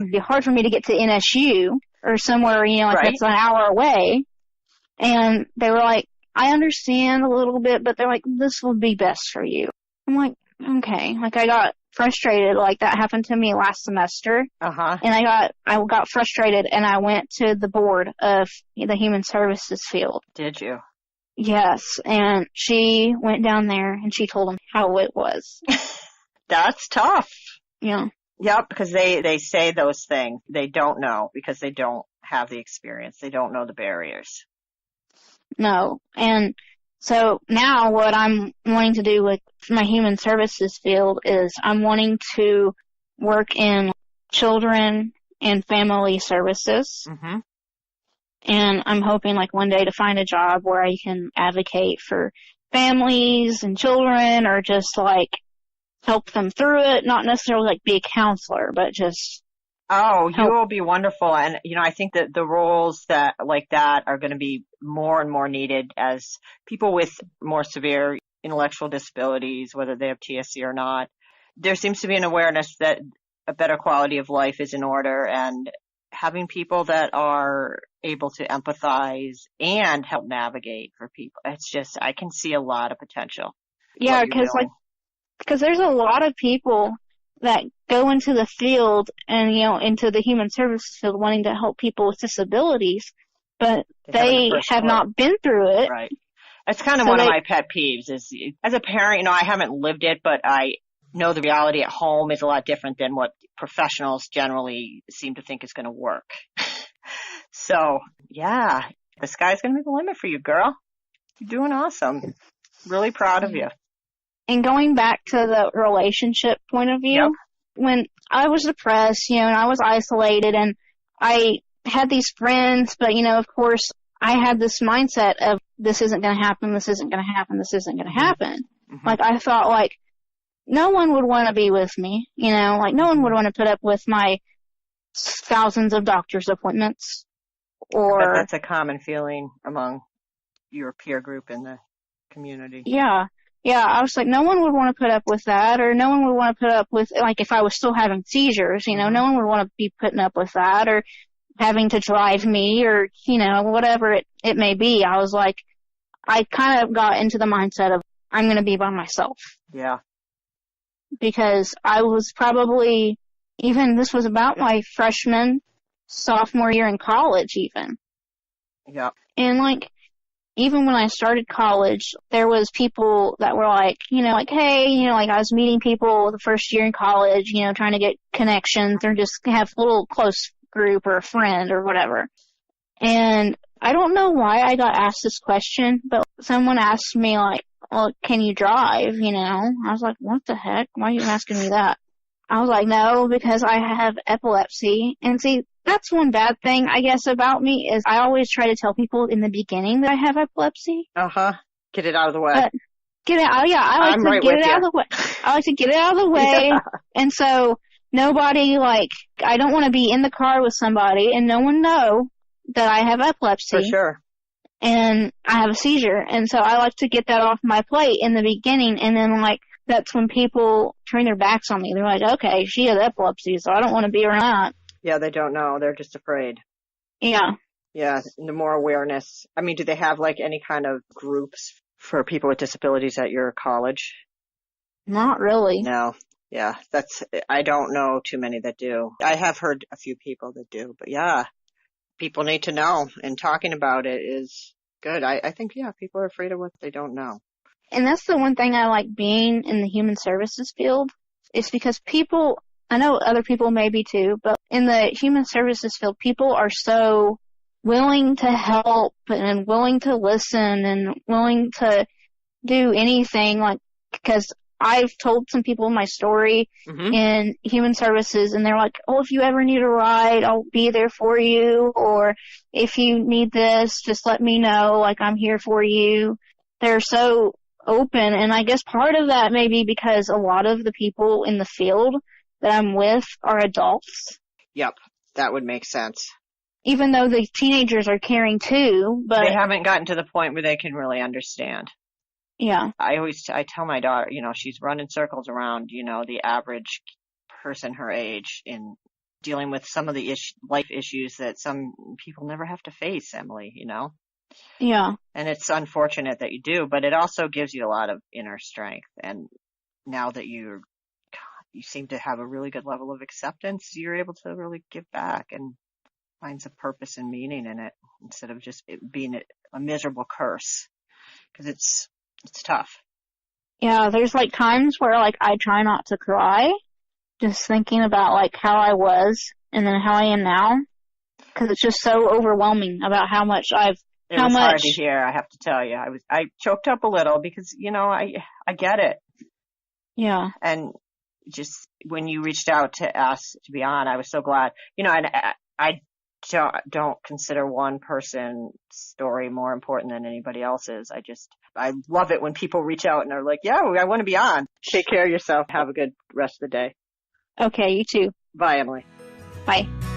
It'd be hard for me to get to NSU or somewhere, like Right. that's an hour away. And they were like, I understand a little bit, but they're like, this would be best for you. I'm like, okay. Like, I got frustrated. Like, that happened to me last semester. Uh-huh. And I got frustrated, and I went to the board of the human services field. Did you? Yes. And she went down there, and she told them how it was. That's tough. Yeah. Yep, because they say those things. They don't know because they don't have the experience. They don't know the barriers. No. And so now what I'm wanting to do with my human services field is I'm wanting to work in children and family services. Mm-hmm. And I'm hoping like one day to find a job where I can advocate for families and children or just like help them through it. Not necessarily like be a counselor, but just Oh, you help. will be wonderful. And, I think that the roles that like that are going to be more and more needed as people with more severe intellectual disabilities, whether they have TSC or not. There seems to be an awareness that a better quality of life is in order, and having people that are able to empathize and help navigate for people. It's just, I can see a lot of potential. Yeah, because there's a lot of people that go into the field and, into the human services field wanting to help people with disabilities, but they have not been through it. Right. That's kind of one of my pet peeves is, as a parent, I haven't lived it, but I know the reality at home is a lot different than what professionals generally seem to think is going to work. So, yeah, the sky's going to be the limit for you, girl. You're doing awesome. Really proud of you. And going back to the relationship point of view, Yep. When I was depressed, and I was isolated and I had these friends, but, of course, I had this mindset of this isn't going to happen, this isn't going to happen, this isn't going to happen. Mm-hmm. Like, I thought, like, no one would want to be with me, like, no one would want to put up with my thousands of doctor's appointments. But that's a common feeling among your peer group in the community. Yeah. Yeah, I was like, no one would want to put up with that, or no one would want to put up with, like, if I was still having seizures, no one would want to be putting up with that, or having to drive me, or, whatever it may be. I was like, I kind of got into the mindset of, I'm going to be by myself. Yeah. Because I was probably, this was about my freshman, sophomore year in college, even. Yeah. And, like, even when I started college, there was people that were like, hey, like I was meeting people the first year in college, trying to get connections or just have a little close group or a friend or whatever. And I don't know why I got asked this question, but someone asked me like, well, can you drive? I was like, what the heck? Why are you asking me that? I was like, no, because I have epilepsy. And see, that's one bad thing, I guess, about me is I always try to tell people in the beginning that I have epilepsy. Uh-huh. Get it out of the way. I like to get it out of the way. I like to get it out of the way. Yeah. And so nobody, I don't want to be in the car with somebody and no one know that I have epilepsy. For sure. And I have a seizure. And so I like to get that off my plate in the beginning. And then, that's when people turn their backs on me. They're like, okay, she has epilepsy, so I don't want to be around that. Yeah, they don't know. They're just afraid. Yeah. Yeah, the more awareness. I mean, do they have, any kind of groups for people with disabilities at your college? Not really. No. Yeah, I don't know too many that do. I have heard a few people that do, but yeah, people need to know, and talking about it is good. I think, yeah, people are afraid of what they don't know. And that's the one thing I like being in the human services field is because people, I know other people maybe too, but in the human services field, people are so willing to help and willing to listen and willing to do anything because I've told some people my story in human services and they're like, oh, if you ever need a ride, I'll be there for you. Or if you need this, just let me know. I'm here for you. They're so open, and I guess part of that may be because a lot of the people in the field that I'm with are adults. Yep, that would make sense. Even though the teenagers are caring too, but they haven't gotten to the point where they can really understand. Yeah. I tell my daughter, she's running circles around, the average person her age in dealing with some of the life issues that some people never have to face, Emilie, Yeah. And it's unfortunate that you do, but it also gives you a lot of inner strength. And now that you seem to have a really good level of acceptance, you're able to really give back and find some purpose and meaning in it instead of just it being a miserable curse, because it's tough. Yeah, there's like times where like I try not to cry, just thinking about like how I was and then how I am now, because it's just so overwhelming about how much It was hard to hear, I have to tell you. I choked up a little because, I get it. Yeah. And just when you reached out to ask to be on, I was so glad, and I don't consider one person's story more important than anybody else's. I love it when people reach out and are like, yeah, I want to be on. Take care of yourself. Have a good rest of the day. Okay, you too. Bye, Emilie. Bye.